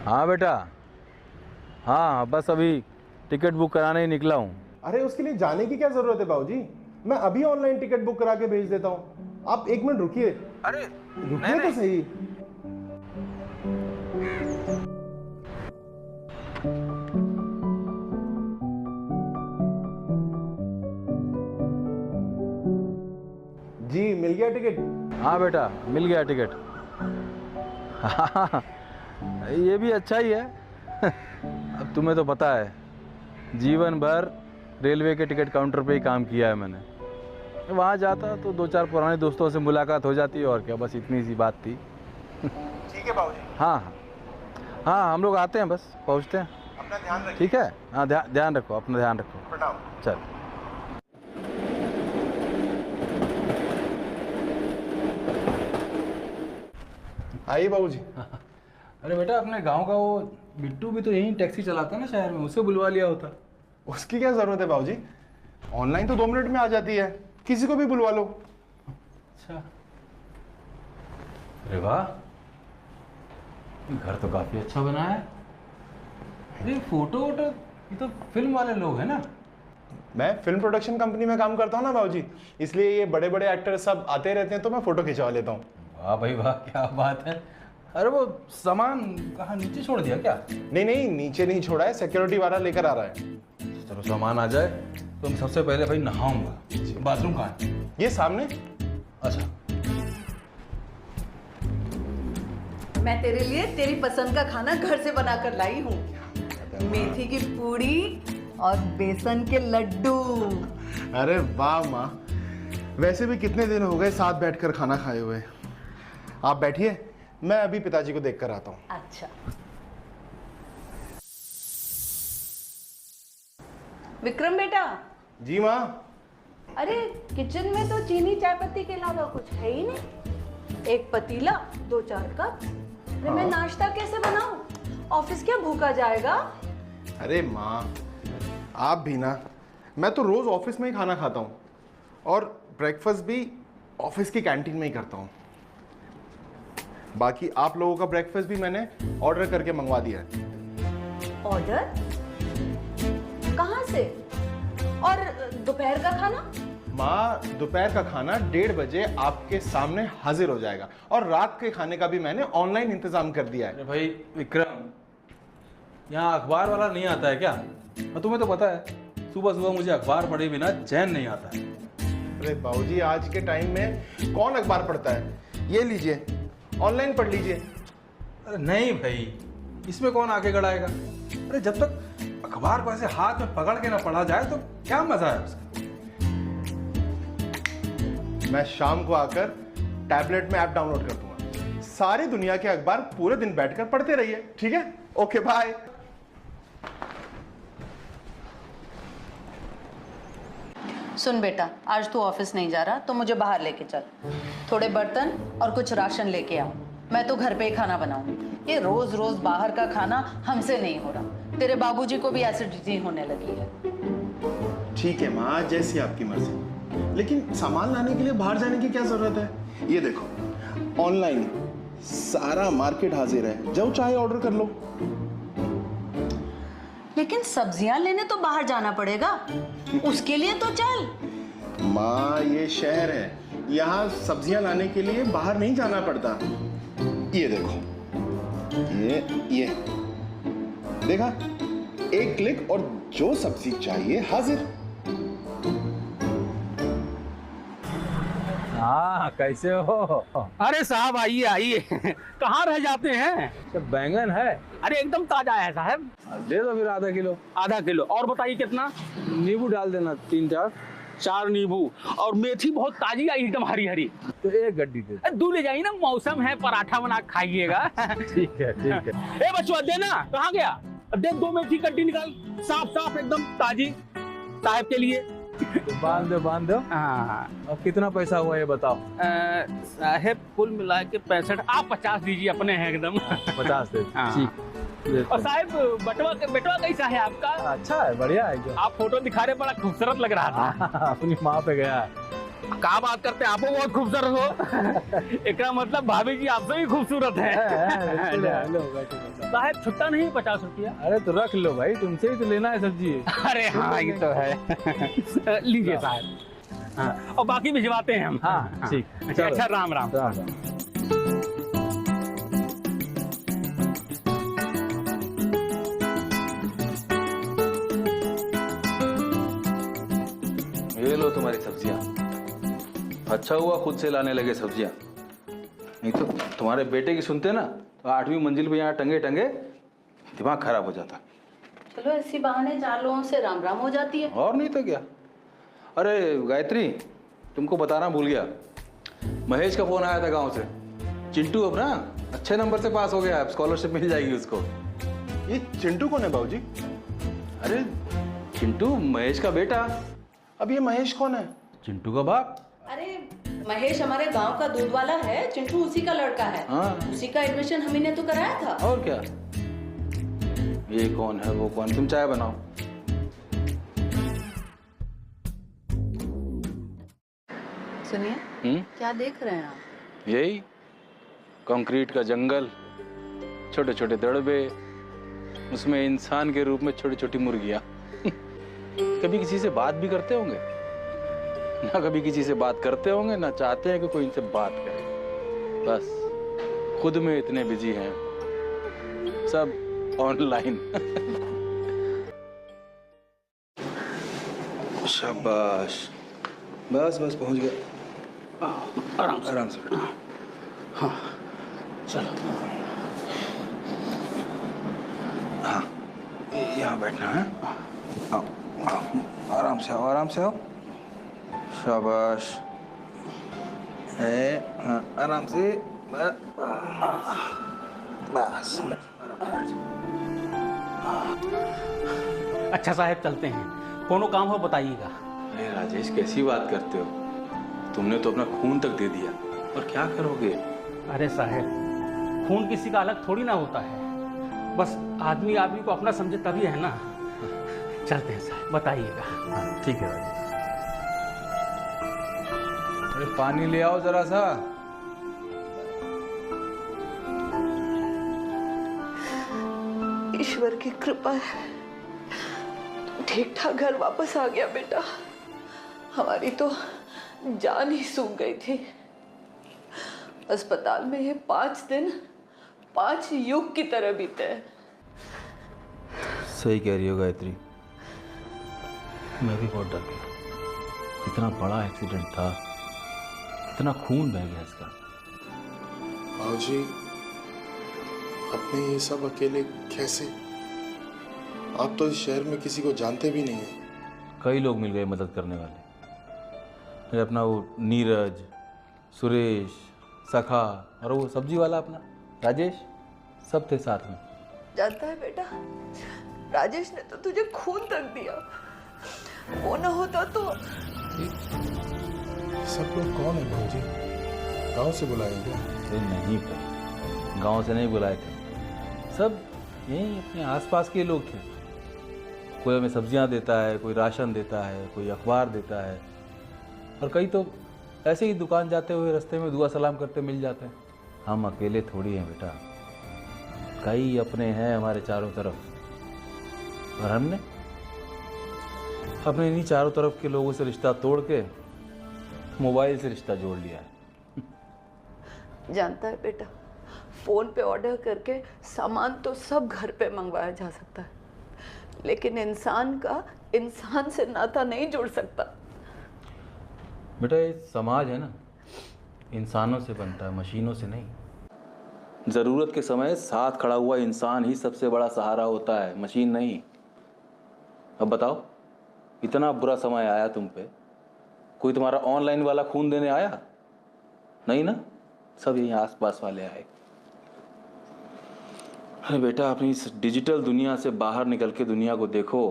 हाँ बेटा, हाँ बस अभी टिकट बुक कराने ही निकला हूँ। अरे उसके लिए जाने की क्या जरूरत है बाबूजी, मैं अभी ऑनलाइन टिकट बुक करा के भेज देता हूँ। आप 1 मिनट रुकिए। अरे रुकिए तो सही। जी मिल गया टिकट? हाँ बेटा मिल गया टिकट। हाँ ये भी अच्छा ही है। अब तुम्हें तो पता है जीवन भर रेलवे के टिकट काउंटर पे ही काम किया है मैंने। वहाँ जाता तो 2-4 पुराने दोस्तों से मुलाकात हो जाती और क्या, बस इतनी सी बात थी। ठीक है बाबूजी। हाँ हाँ हाँ, हम लोग आते हैं, बस पहुँचते हैं। अपना ध्यान रखिए। ठीक है, हाँ ध्यान रखो, अपना ध्यान रखो। प्रणाम। चल। आइए बाबूजी। अरे बेटा, अपने गांव का वो बिट्टू भी तो यहीं टैक्सी चलाता है ना शहर में, उसे बुलवा लिया होता। उसकी क्या जरूरत है बाबूजी, ऑनलाइन तो 2 मिनट में आ जाती है, किसी को भी बुलवा लो। अच्छा, अरे वाह, घर तो काफी अच्छा बना है। अरे फोटो वोटो, ये तो फिल्म वाले लोग हैं ना? मैं फिल्म प्रोडक्शन कंपनी में काम करता हूँ ना बाबूजी, इसलिए ये बड़े बड़े एक्टर सब आते रहते हैं तो मैं फोटो खिंचवा लेता हूँ। वाह भाई वाह, क्या बात है। अरे वो सामान कहाँ नीचे छोड़ दिया क्या? नहीं नहीं, नीचे नहीं छोड़ा है, सिक्योरिटी वाला लेकर आ रहा है। चलो सामान आ जाए तो मैं सबसे पहले भाई नहाऊंगा। बाथरूम कहाँ है? ये सामने। अच्छा, मैं तेरे लिए तेरी पसंद का खाना घर से बनाकर लाई हूँ। मेथी की पूड़ी और बेसन के लड्डू। अरे वाह माँ, वैसे भी कितने दिन हो गए साथ बैठकर खाना खाए हुए। आप बैठिए, मैं अभी पिताजी को देख कर आता हूँ। अच्छा। विक्रम बेटा। जी माँ। अरे किचन में तो चीनी चाय पत्ती के अलावा कुछ है ही नहीं। एक पतीला, 2-4 कप। अरे मैं नाश्ता कैसे बनाऊं? ऑफिस क्या भूखा जाएगा? अरे माँ, आप भी ना, मैं तो रोज ऑफिस में ही खाना खाता हूँ और ब्रेकफास्ट भी ऑफिस की कैंटीन में ही करता हूँ। बाकी आप लोगों का ब्रेकफास्ट भी मैंने ऑर्डर करके मंगवा दिया है। ऑर्डर? कहाँ से? और दोपहर का खाना? माँ, दोपहर का खाना 1:30 बजे आपके सामने हाजिर हो जाएगा और रात के खाने का भी मैंने ऑनलाइन इंतजाम कर दिया है। अरे भाई विक्रम, यहाँ अखबार वाला नहीं आता है क्या? और तुम्हें तो पता है सुबह सुबह मुझे अखबार पढ़े बिना चैन नहीं आता है। अरे बाबूजी, आज के टाइम में कौन अखबार पढ़ता है? ये लीजिए, ऑनलाइन पढ़ लीजिए। अरे नहीं भाई, इसमें कौन आगे गड़ाएगा? अरे जब तक अखबार को ऐसे हाथ में पकड़ के ना पढ़ा जाए तो क्या मजा है उसका? मैं शाम को आकर टैबलेट में ऐप डाउनलोड कर दूंगा, सारी दुनिया के अखबार पूरे दिन बैठकर पढ़ते रहिए। ठीक है, ओके बाय। सुन बेटा, आज तू ऑफिस नहीं जा रहा तो मुझे बाहर लेके चल। थोड़े बर्तन और कुछ राशन लेके आओ, मैं तो घर पे ही खाना बनाऊंगी। ये रोज रोज बाहर का खाना हमसे नहीं हो रहा। तेरे बाबूजी को भी एसिडिटी होने लगी है। ठीक है माँ, जैसी आपकी मर्जी, लेकिन सामान लाने के लिए बाहर जाने की क्या जरूरत है? ये देखो, ऑनलाइन सारा मार्केट हाजिर है, जो चाहे ऑर्डर कर लो। लेकिन सब्जियां लेने तो बाहर जाना पड़ेगा, उसके लिए तो चल। माँ, ये शहर है, यहाँ सब्जियां लाने के लिए बाहर नहीं जाना पड़ता। ये देखो, ये देखा, एक क्लिक और जो सब्जी चाहिए हाजिर। हाँ, कैसे हो? अरे साहब आइए आइए। कहाँ रह जाते हैं? तो बैंगन है? अरे एकदम ताजा है साहब। दे दो फिर आधा किलो। आधा किलो और बताइए कितना? नींबू डाल देना 3-4। 4 नींबू। और मेथी बहुत ताजी आई, एकदम हरी हरी। तो 1 गड्डी दे दो। दूध ले जाइए ना, मौसम है, पराठा बना के खाइएगा। ठीक है ठीक है। ए बच्चों देना, कहाँ गया? दे 2 मेथी गड्डी निकाल, साफ साफ एकदम ताजी, साहब के लिए। तो बांध दो। हाँ। अब कितना पैसा हुआ ये बताओ? साहब कुल मिला के 65। आप 50 दीजिए, अपने हैं एकदम। 50 दे। हाँ। ठीक। और साहब बेटवा कैसा है आपका? अच्छा है, बढ़िया है जो। आप फोटो दिखा रहे, बड़ा खूबसूरत लग रहा था। अपनी माँ पे गया है। क्या बात करते हैं, आपको बहुत खूबसूरत हो। एकरा मतलब भाभी जी आपसे भी खूबसूरत है। बिल्कुल है। लो बैठो। साहब छुट्टा नहीं 50 रुपया। अरे तो रख लो भाई, तुमसे ही तो लेना है सब्जी। अरे हाँ ये तो है। लीजिए साहब। हाँ, और बाकी भिजवाते हैं हम। हाँ ठीक। अच्छा राम राम। ये लो तुम्हारी सब्जियां। अच्छा हुआ खुद से लाने लगे सब्जियां, नहीं तो तुम्हारे बेटे की सुनते ना तो 8वीं मंजिल पे यहाँ टंगे टंगे दिमाग खराब हो जाता। चलो ऐसी बहाने 4 लोगों से राम राम हो जाती है। और नहीं तो क्या। अरे गायत्री, तुमको बताना भूल गया, महेश का फोन आया था गांव से। चिंटू अब ना अच्छे नंबर से पास हो गया, अब स्कॉलरशिप मिल जाएगी उसको। ये चिंटू कौन है बाबूजी? अरे चिंटू महेश का बेटा। अब ये महेश कौन है? चिंटू का बाप। अरे महेश हमारे गांव का दूध वाला है, चिंटू उसी का लड़का है। हाँ। उसी का एडमिशन हम ही ने तो कराया था। और क्या, ये कौन है वो कौन। तुम चाय बनाओ। सुनिए, क्या देख रहे हैं आप? यही कंक्रीट का जंगल, छोटे छोटे दड़बे, उसमें इंसान के रूप में छोटी छोटी मुर्गियां। कभी किसी से बात भी करते होंगे ना, कभी किसी से बात करते होंगे ना चाहते हैं कि कोई इनसे बात करे। बस खुद में इतने बिजी हैं, सब ऑनलाइन। शाबाश, बस बस पहुंच गया। आराम से बैठो। हाँ चलो। हाँ यहाँ बैठना है। आओ आओ, आराम से आओ, आराम से आओ। शाबाश है। हाँ, आराम से बस। अच्छा साहब चलते हैं, कोनो काम हो बताइएगा। अरे राजेश, कैसी बात करते हो, तुमने तो अपना खून तक दे दिया, और क्या करोगे। अरे साहब, खून किसी का अलग थोड़ी ना होता है, बस आदमी आदमी को अपना समझे तभी है ना। चलते हैं साहब, बताइएगा। हाँ ठीक है राजेश। अरे पानी ले आओ जरा सा। ईश्वर की कृपा है, ठीक ठाक घर वापस आ गया बेटा। हमारी तो जान ही सूख गई थी। अस्पताल में ये 5 दिन 5 युग की तरह बीते। सही कह रही हो गायत्री, मैं भी बहुत डर गया। इतना बड़ा एक्सीडेंट था, इतना खून बह गया इसका। बाबूजी, अपने ये सब अकेले कैसे? आप तो इस शहर में किसी को जानते भी नहीं हैं। कई लोग मिल गए मदद करने वाले। अरे अपना वो नीरज, सुरेश, सखा और वो सब्जी वाला अपना राजेश, सब थे साथ में। जानता है बेटा, राजेश ने तो तुझे खून तक दिया। वो ना होता तो। सब लोग कौन है बाबूजी? गांव से बुलाए क्या? अरे नहीं भाई, गांव से नहीं बुलाए थे, सब यहीं अपने आसपास के लोग थे। कोई हमें सब्जियां देता है, कोई राशन देता है, कोई अखबार देता है, और कई तो ऐसे ही दुकान जाते हुए रास्ते में दुआ सलाम करते मिल जाते हैं। हम अकेले थोड़ी हैं बेटा, कई अपने हैं हमारे चारों तरफ, और हमने अपने इन्हीं चारों तरफ के लोगों से रिश्ता तोड़ के मोबाइल से रिश्ता जोड़ लिया है। जानता है बेटा, फोन पे ऑर्डर करके सामान तो सब घर पे मंगवाया जा सकता है, लेकिन इंसान का इंसान से नाता नहीं जुड़ सकता। बेटा ये समाज है ना, इंसानों से बनता है, मशीनों से नहीं। ज़रूरत के समय साथ खड़ा हुआ इंसान ही सबसे बड़ा सहारा होता है, मशीन नहीं। अब बताओ, इतना बुरा समय आया तुम पे, कोई तुम्हारा ऑनलाइन वाला खून देने आया? नहीं ना, सब यहीं आसपास वाले आए। अरे बेटा, अपनी इस डिजिटल दुनिया से बाहर निकल के दुनिया को देखो,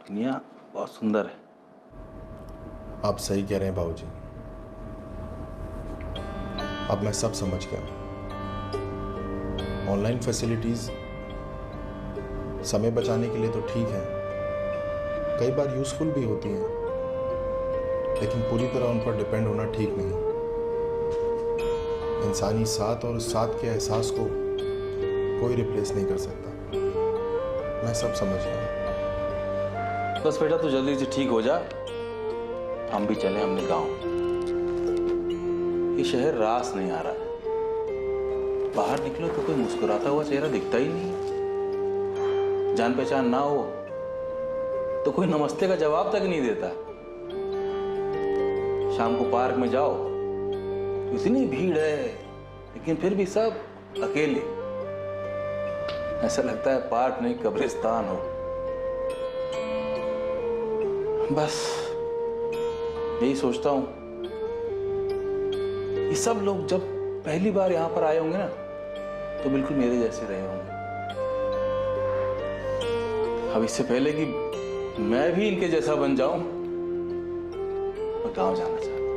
दुनिया बहुत सुंदर है। आप सही कह रहे हैं बाबूजी, अब मैं सब समझ गया। ऑनलाइन फैसिलिटीज समय बचाने के लिए तो ठीक है, कई बार यूजफुल भी होती हैं, लेकिन पूरी तरह उन पर डिपेंड होना ठीक नहीं। इंसानी साथ और साथ के एहसास को कोई रिप्लेस नहीं कर सकता। मैं सब समझ गया। बस बेटा तू जल्दी से ठीक हो जा, हम भी चले अपने गांव। ये शहर रास नहीं आ रहा है, बाहर निकलो तो कोई मुस्कुराता हुआ चेहरा दिखता ही नहीं। जान पहचान ना हो तो कोई नमस्ते का जवाब तक नहीं देता। शाम को पार्क में जाओ तो इतनी भीड़ है, लेकिन फिर भी सब अकेले। ऐसा लगता है पार्क नहीं कब्रिस्तान हो। बस यही सोचता हूं, ये सब लोग जब पहली बार यहां पर आए होंगे ना तो बिल्कुल मेरे जैसे रहे होंगे। अब इससे पहले कि मैं भी इनके जैसा बन जाऊं, मैं गांव जाना चाहता हूं।